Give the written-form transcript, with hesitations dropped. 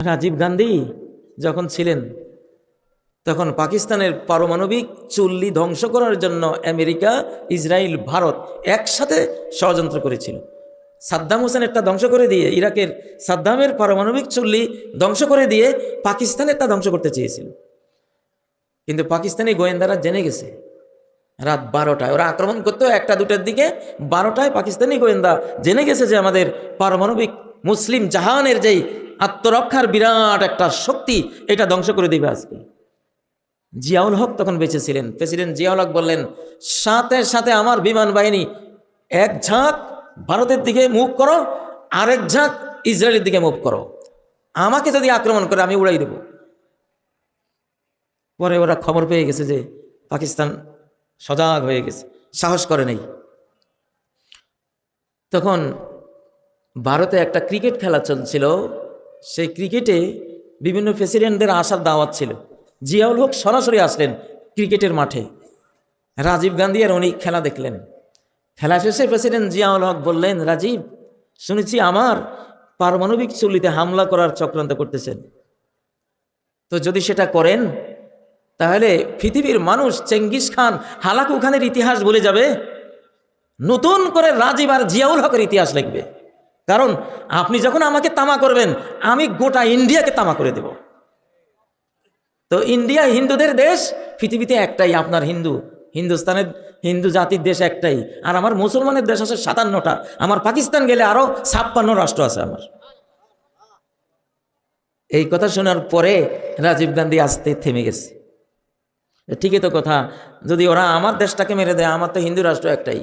রাজীব গান্ধী যখন ছিলেন তখন পাকিস্তানের পারমাণবিক চুল্লি ধ্বংস করার জন্য আমেরিকা, ইসরায়েল, ভারত একসাথে ষড়যন্ত্র করেছিল। সাদ্দাম হোসেনেরটা ধ্বংস করে দিয়ে, ইরাকের সাদ্দামের পারমাণবিক চুল্লি ধ্বংস করে দিয়ে পাকিস্তানেরটা ধ্বংস করতে চেয়েছিল। কিন্তু পাকিস্তানি গোয়েন্দারা জেনে গেছে রাত 12টায় ওরা আক্রমণ করতো, 1টা-2টার দিকে, 12টায় পাকিস্তানি গোয়েন্দা জেনে গেছে যে আমাদের পারমাণবিক মুসলিম জাহানের যেই আত্মরক্ষার বিরাট একটা শক্তি, এটা ধ্বংস করে দিবে আজকে। জিয়াউল হক তখন বেঁচে ছিলেন। প্রেসিডেন্ট জিয়াউল হক বললেন, সাথে সাথে আমার বিমান বাহিনী এক ঝাঁক ভারতের দিকে মুভ করো, আরেক ঝাঁক ইসরায়েলের দিকে মুভ করো, আমাকে যদি আক্রমণ করে আমি উড়াই দেব। পরে ওরা খবর পেয়ে গেছে যে পাকিস্তান সজাগ হয়ে গেছে, সাহস করে নেই। তখন ভারতে একটা ক্রিকেট খেলা চলছিল, সেই ক্রিকেটে বিভিন্ন প্রেসিডেন্টদের আসার দাওয়াত ছিল। জিয়াউল হক সরাসরি আসলেন ক্রিকেটের মাঠে। রাজীব গান্ধী আর উনি খেলা দেখলেন। খেলা শেষে প্রেসিডেন্ট জিয়াউল হক বললেন, রাজীব, শুনেছি আমার পারমাণবিক চুল্লিতে হামলা করার চক্রান্ত করতেছেন, তো যদি সেটা করেন তাহলে পৃথিবীর মানুষ চেঙ্গিস খান, হালাকু খানের ইতিহাস ভুলে যাবে, নতুন করে রাজীব আর জিয়াউল হকের ইতিহাস লিখবে। কারণ আপনি যখন আমাকে তামা করবেন, আমি গোটা ইন্ডিয়াকে তামা করে দেব। তো ইন্ডিয়া হিন্দুদের দেশ, পৃথিবীতে একটাই আপনার হিন্দুস্তানের হিন্দু জাতির দেশ একটাই, আর আমার মুসলমানের দেশ আছে 57টা। আমার পাকিস্তান গেলে আরো 56 রাষ্ট্র আছে আমার। এই কথা শোনার পরে রাজীব গান্ধী আসতে থেমে গেছে। ঠিকই তো কথা, যদি ওরা আমার দেশটাকে মেরে দেয়, আমার তো হিন্দু রাষ্ট্র একটাই।